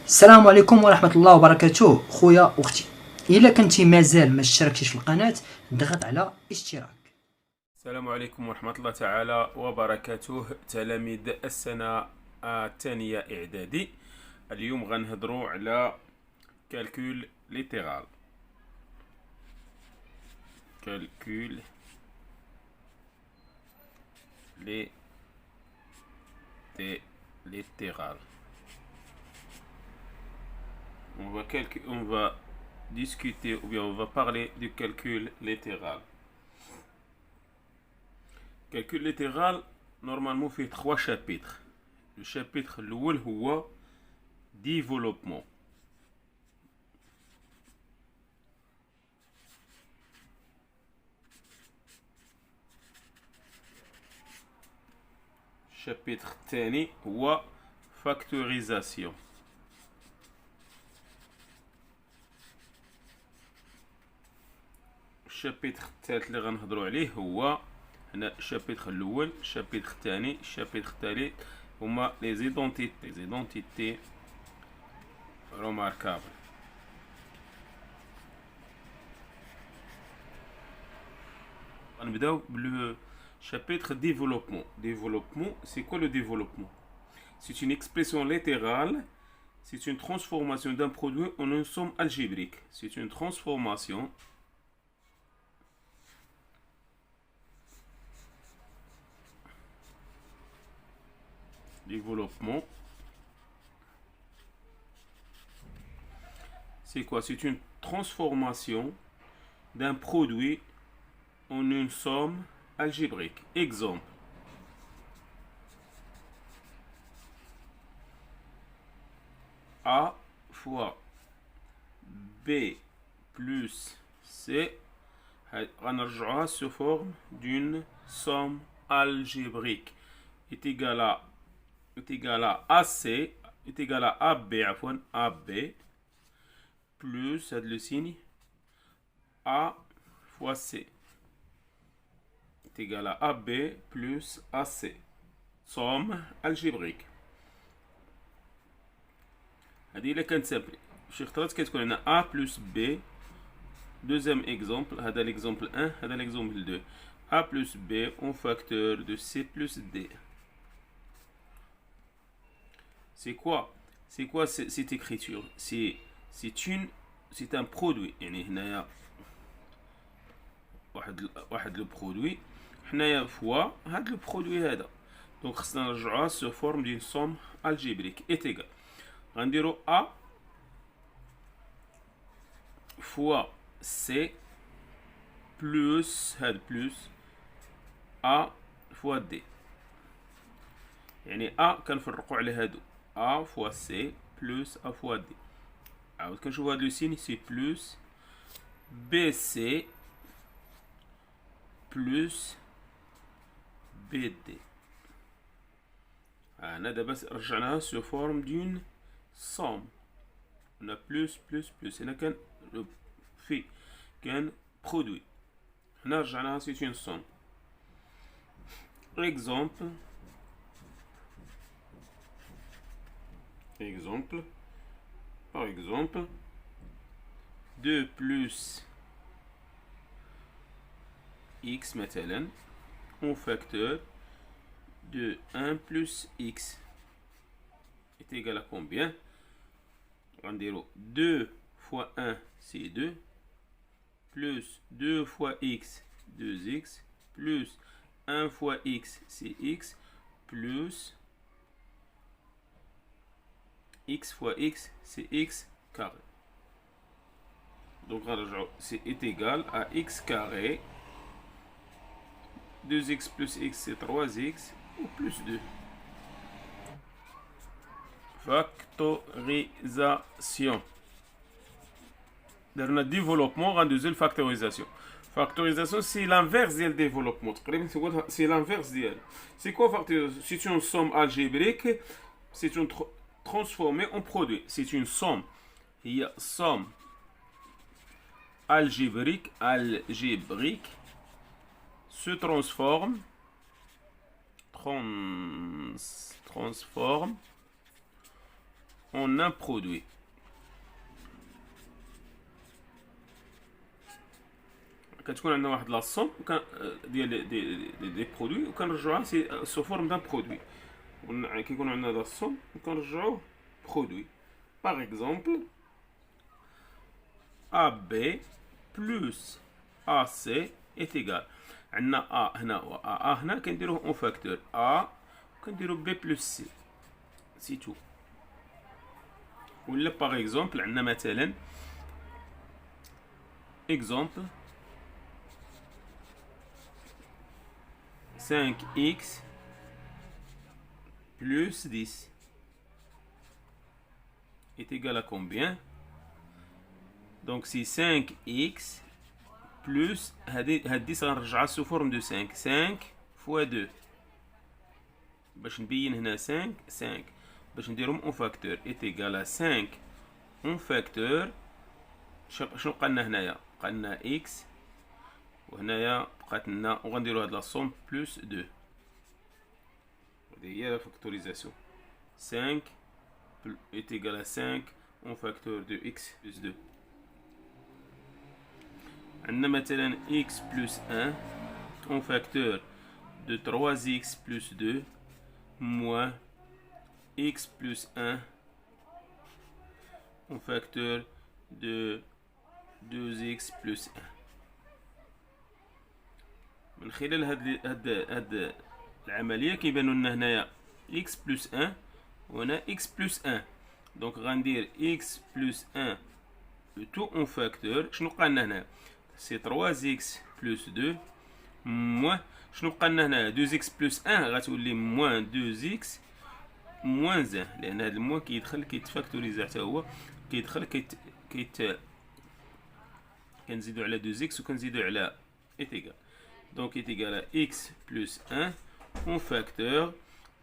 السلام عليكم ورحمة الله وبركاته خويا أختي. إلا كنتي مازال ما اشتركتيش في القناة ضغط على اشتراك. السلام عليكم ورحمة الله تعالى وبركاته. تلاميذ السنة الثانية إعدادي، اليوم غنهضروا على كالكول ليترال. كالكول littéral. On va discuter ou bien on va parler du calcul littéral. Calcul littéral normalement fait 3 chapitres. Le chapitre الأول هو développement. الشابتر الثاني هو factorisation. الشابتر الثالث اللي غنهضروا عليه هو هنا الشابتر الاول، الشابتر الثاني، الشابتر الثالث هما لي زيدونتيتي remarquables. غنبداو بلو chapitre développement. Développement, c'est quoi le développement? C'est une expression littérale, c'est une transformation d'un produit en une somme algébrique. C'est une transformation développement. C'est quoi? C'est une transformation d'un produit en une somme algébrique. Exemple. A fois B plus C غنرجعوها sous forme d'une somme algébrique est égal à AC est égal à AB عفوا AB plus le signe A fois C est égal à AB plus AC. Somme algébrique. هذه إلا كانت سامبلي شي خطرات كتكون عندنا A plus B. Deuxième exemple, هذا l'exemple 1 هذا l'exemple 2. A plus B en facteur de C plus D. C'est quoi cette écriture? C'est un produit. يعني هنايا واحد لو برودوي حنايا فوا هاد لو برودوي هذا. دونك خصنا نرجعوها سو فورم دون سوم الجبريك ايت ايغال غنديرو A فوا C بلس هاد بلس A فوا D. يعني A كنفرقو على هادو A فوا C بلس A فوا D. عاود كنشوفو هاد لو سين سي بلس BC plus BD. هنا دابا رجعناها sous forme d'une somme. On a plus هنا كان في كان produit. هنا رجعناها c'est une somme. Exemple par exemple 2 plus x مثلا en facteur de 1 plus x est égal à combien? On dirait 2 fois 1 c'est 2 plus 2 fois x 2x plus 1 fois x c'est x plus x fois x c'est x carré. Donc c'est égal à x carré. 2x plus x c'est 3x ou plus 2. Factorisation. Dans le développement, on a le factorisation. Factorisation, c'est l'inverse du développement. C'est l'inverse d'elle. C'est quoi factorisation? C'est une somme algébrique. C'est une transformée en produit. C'est une somme. Il y a somme algébrique se transforme en un produit. كتكون عندنا واحد لا سوم ديال دي برودوي وكنرجعوها سو فورم دان برودوي. كيكون عندنا لا سوم وكنرجعوه برودوي. باغ اكزومبل AB plus AC est égal. عندنا A هنا و A هنا كنديروه اون فاكتور A كنديرو B plus C سي تو. ولا باغ اكزومبل عندنا مثلا اكزومبل 5x plus 10 est égal à combien? Donc si 5x plus هاد 10 غنرجعها sous forme de 5 fois 2 باش نبين هنا 5 باش نديرهم اون فاكتور est égal à 5 اون فاكتور. شنو بقى لنا هنايا؟ بقى لنا x وهنايا بقات لنا وغنديرو هاد لا سوم بلس 2. هادي هي لا فاكتوريزاسيون 5 est égal à 5 en facteur de x plus 2. عندنا مثلا x plus 1 en facteur de 3x plus 2 moins x plus 1 en facteur de 2x plus 1. من خلال هاد العملية كيبانو لنا هنايا x plus 1 وهنا x plus 1. دونك غندير x plus 1 le tout en facteur. شنو بقى لنا هنا؟ سي 3x plus 2 موان شنو بقى لنا هنا؟ 2x plus 1 غتولي موان 2x موان 1 لأن هاد الموان كيدخل كيتفاكتوريزا حتى هو كيدخل كنزيدو على 2x وكنزيدو على est égal. Donc est égal à x plus 1 en facteur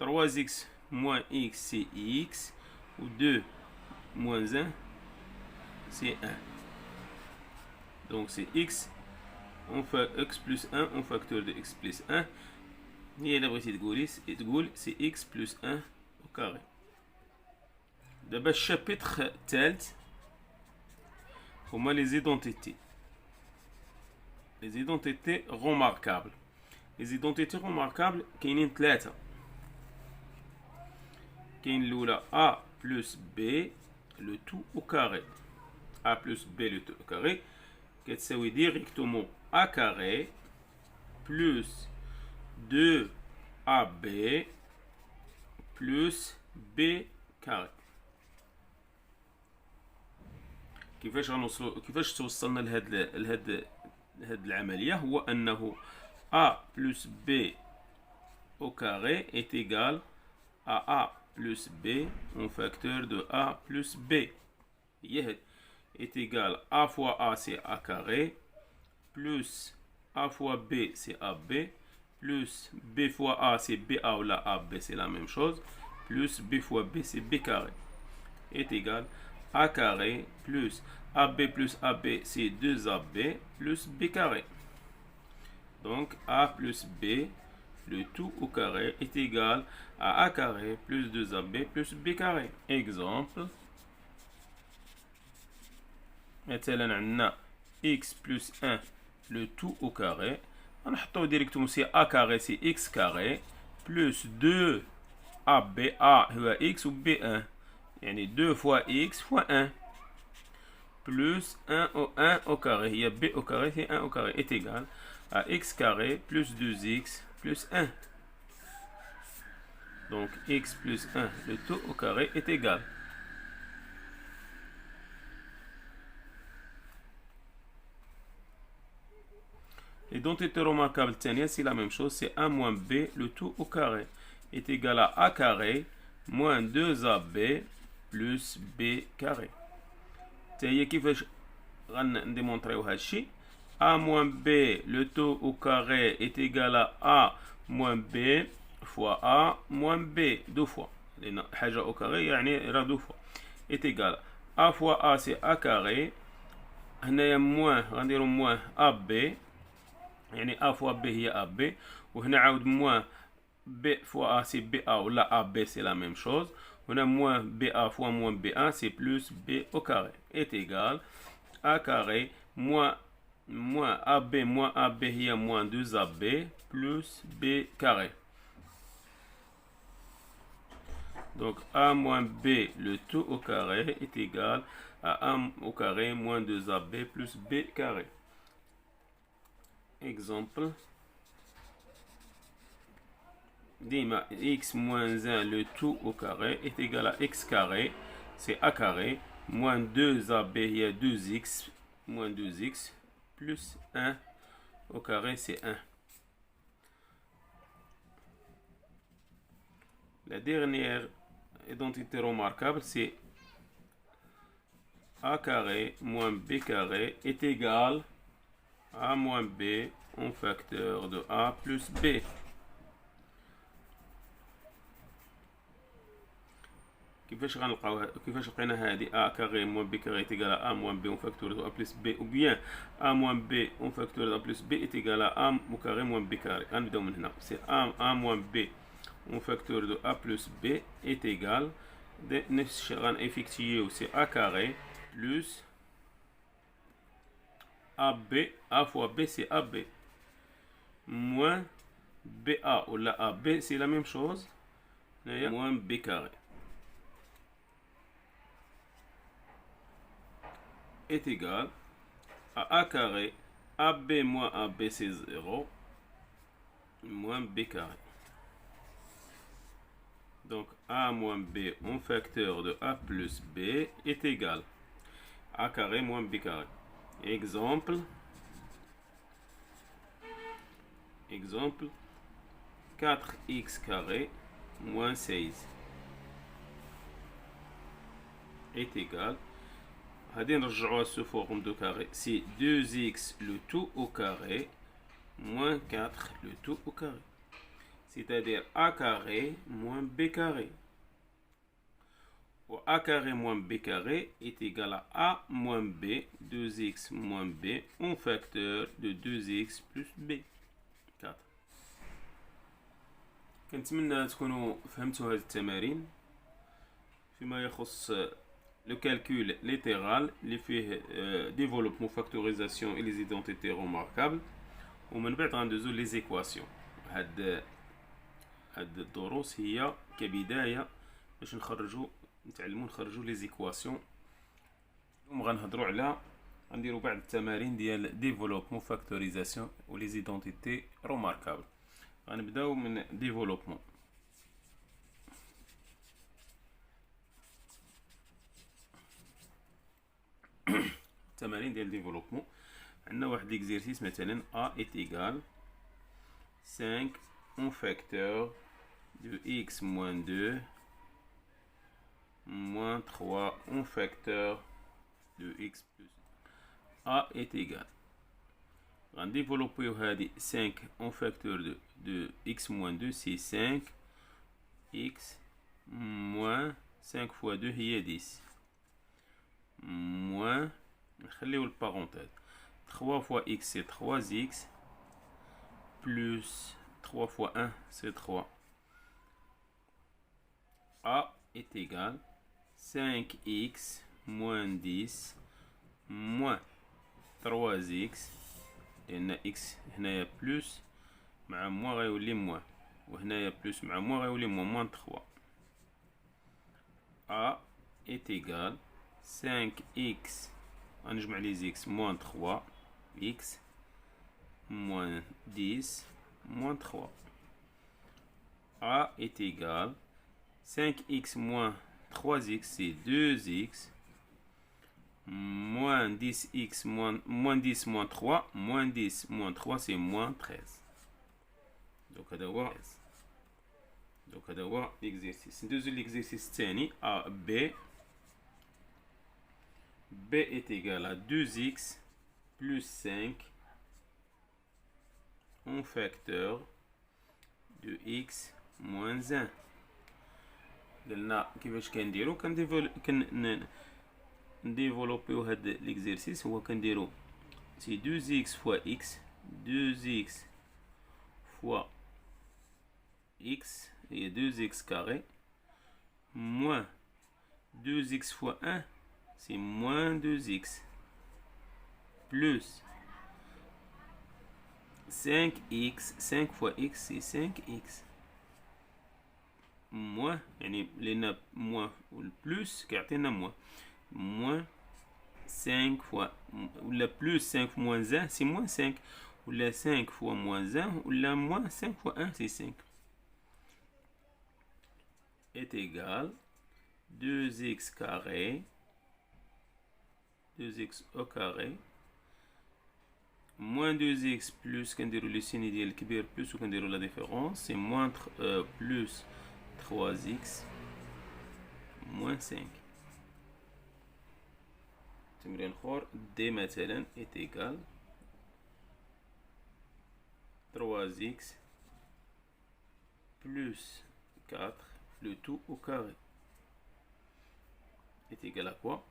3x moins x c'est x ou 2 moins 1 c'est 1. Donc c'est x plus 1 en facteur de x plus 1. هي اللي بغيتي تقول c'est x plus 1 au carré. دابا الشابيتر الثالث هما les identités. Les identités remarquables. Les identités remarquables كاينين ثلاثة. كاين الأولى a plus b le tout au carré. a plus b le tout au carré كتساوي directement a carré plus 2ab plus b carré. كيفاش توصلنا لهاد العملية؟ هو أنه a plus b au carré est égal à a plus b en facteur de a plus b. Est égal a fois a c'est a carré plus a fois b c'est ab plus b fois a c'est ba ou la ab c'est la même chose plus b fois b c'est b carré est égal a carré plus ab plus ab c'est 2ab plus b carré. Donc a plus b le tout au carré est égal à a carré plus 2ab plus b carré. Exemple مثلا عندنا x plus 1 le tout au carré غنحطو ديريكتومون سي a carré سي x carré plus 2 ab a هو x و b 1 يعني 2 fois x fois 1 plus 1 au carré هي b au carré c'est 1 au carré est égal à x carré plus 2x plus 1. Donc x plus 1 le tout au carré est égal. L'identité remarquable الثانية c'est la même chose, c'est a moins b le tout au carré est égal à a carré moins 2ab plus b carré. هي كيفاش غنديمونطريو هادشي؟ a moins b le tout au carré est égal à a moins b fois a moins b deux fois لأن حاجة au carré يعني راه deux fois est égal a fois a c'est a carré هنايا موان غنديرو موان ab يعني a fois b هي ab وهنا عاود موان b fois a c'est ba ولا ab c'est la même chose هنا moins BA fois moins BA c'est plus B au carré est égal A carré moins AB moins AB هي moins 2AB plus B carré. Donc A moins B le tout au carré est égal à A au carré moins 2AB plus B carré. Exemple. Dima x moins 1 le tout au carré est égal à x carré, c'est a carré, moins 2ab, il y a 2x, moins 2x, plus 1 au carré, c'est 1. La dernière identité remarquable, c'est a carré moins b carré est égal à a moins b en facteur de a plus b. كيفاش لقينا هذه a carré moins b carré est égal à a moins b en facteur de a plus b ou bien a moins b en facteur de a plus b est égal à a au carré moins b carré. غنبداو من هنا c'est a moins b en facteur de a plus b est égal نفس الشيء غنفيكتيو c'est a carré plus ab a fois b c'est ab moins ba ou la ab c'est la même chose moins b carré est égal à a carré ab moins ab c'est 0 moins b carré. Donc a moins b en facteur de a plus b est égal à a carré moins b carré. Exemple 4x carré moins 16 est égal. هذه نرجعوها sous forme de carré. C'est 2x le tout au carré moins 4 le tout au carré. C'est-à-dire a carré moins b carré. Ou a carré moins b carré est égal à a moins b, 2x moins b en facteur de 2x plus b. 4. كنتمنى تكونوا فهمتوا هذه التمارين فيما يخص le calcul littéral اللي فيه développement factorisation et les identités remarquables ومن بعد غندوزو les équations. هاد الدروس هي كبداية باش نتعلمو نخرجو les équations. اليوم غنهضرو على غنديرو بعض التمارين ديال développement factorisation و les identités remarquables. غنبداو من développement. تمارين ديال développement. عندنا واحد l'exercice مثلا a est égal 5 en facteur de x moins 2 moins 3 en facteur de x plus a est égal. غنديفلوبيو هذه 5 en facteur de x moins 2 c'est 5 x moins 5 fois 2 هي 10 moins نخليو البارونتيز 3 fois x c'est 3x plus 3 fois 1 c'est 3. A est égal 5x moins 10 moins 3x لأن x هنايا بلس مع موان غيولي موان وهنايا بلس مع موان غيولي موان 3. A est égal 5x غنجمع لي x moins 3 x moins 10 moins 3. A est égal 5x moins 3x c'est 2x moins 10x moins 10 moins 3 moins 10 moins 3 c'est moins 13. Donc هذا هو l'exercice. ندوزو l'exercice الثاني A B est égal à 2x plus 5 en facteur de x moins 1. قلنا كيفاش كنديرو نديفلوبيو هاد l'exercice. هو كنديرو سي 2x fois x 2x fois x هي 2x carré moins 2x fois 1, c'est moins 2x, plus 5x, 5 fois x, c'est 5x, moins, يعني لنا moins ou le plus, كيعطينا moins, moins 5 fois, ou la plus 5 moins 1, c'est moins 5, ou la 5 fois moins 1, ou la moins 5 fois 1, c'est 5, est égal 2x carré, 2x au carré, moins 2x plus كنديرو لي سيني ديال الكبير plus وكنديرو لا ديفيرونس سي moins plus 3x moins 5. تمرين اخر d مثلا est égal 3x plus 4 le tout au carré est égal à quoi?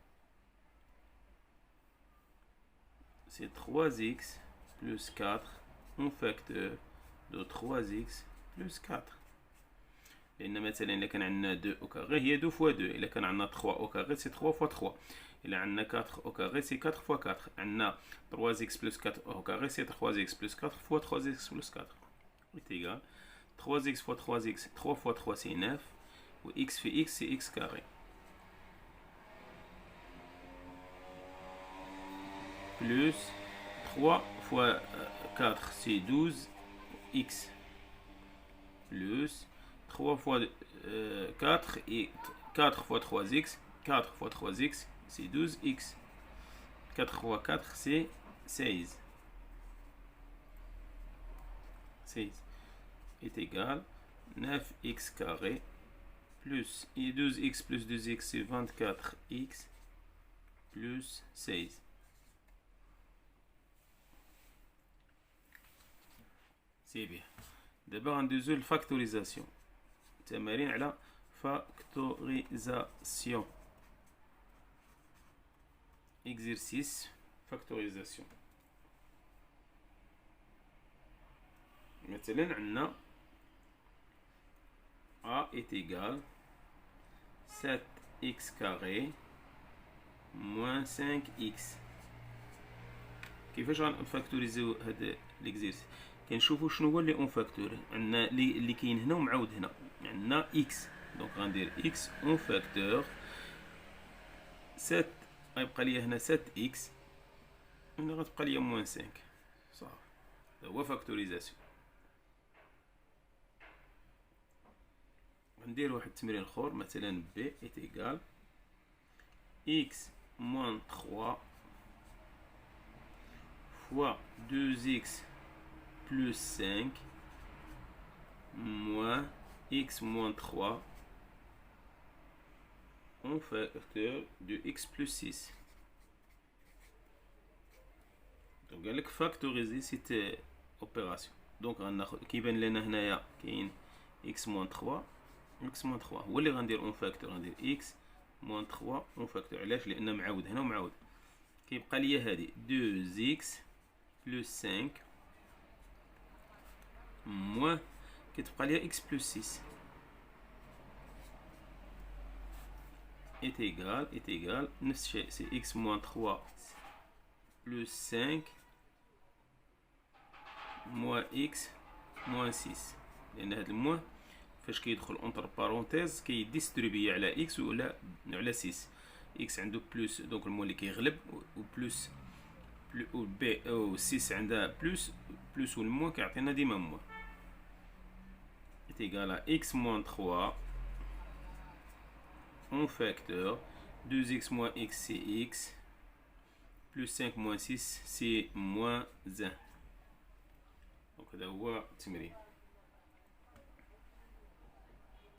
C'est 3x plus 4 en facteur de 3x plus 4. لأن مثلا إذا كان عندنا 2 au carré هي 2 fois 2. إذا كان عندنا 3 au carré c'est 3 fois 3. إذا عندنا 4 au carré c'est 4 fois 4. عندنا 3x plus 4 au carré c'est 3x plus 4 fois 3x plus 4. est égal 3x fois 3x, 3 fois 3 c'est 9. Ou x fait x c'est x carré. Plus 3 fois 4 c'est 12x, plus 3 fois 4 et 4 fois 3x, 4 fois 3x c'est 12x, 4 fois 4 c'est 16, 16 est égal 9x carré plus 12x plus 2x c'est 24x plus 16. C'est bien. D'abord, on dézoule la factorisation. تمارين على factorisation. Exercice factorisation. مثلا عندنا A est égal 7x carré moins 5x. كيفاش غنفاكتوريزيو هذا l'exercice؟ كنشوفوا شنو هو اللي اون فاكتور. عندنا اللي كاين هنا ومعاود هنا. عندنا اكس دونك غندير اكس اون فاكتور 7 غيبقى ليا هنا 7 اكس هنا غتبقى ليا موان 5 صافي. هذا هو فاكتوريزاسيون. غندير واحد التمرين اخر مثلا بي ايت ايكال اكس موان 3 fois 2x plus 5 moins x moins 3 en facteur de x plus 6. Donc قال لك factoriser cette opération. Donc غناخذ كيبان لنا هنايا كاين x moins 3 x moins 3 هو اللي غندير en facteur. غندير x moins 3 en facteur. علاش؟ لان معاود هنا ومعاود. كيبقى ليا هذه 2x plus 5 moins كتبقى ليا x plus 6 est égal نفس الشيء c'est x moins 3 plus 5 moins x moins 6 لأن هاد الموان فاش كيدخل اونتر بارونتيز كيديستريبي على x ولا على 6. x عنده بلوس دونك الموان اللي كيغلب و بلوس و بي او 6 عندها بلوس و الموان كيعطينا ديما موان. est égal à x moins 3 en facteur 2x moins x c'est x plus 5 moins 6 c'est moins 1. donc هذا هو التمرين.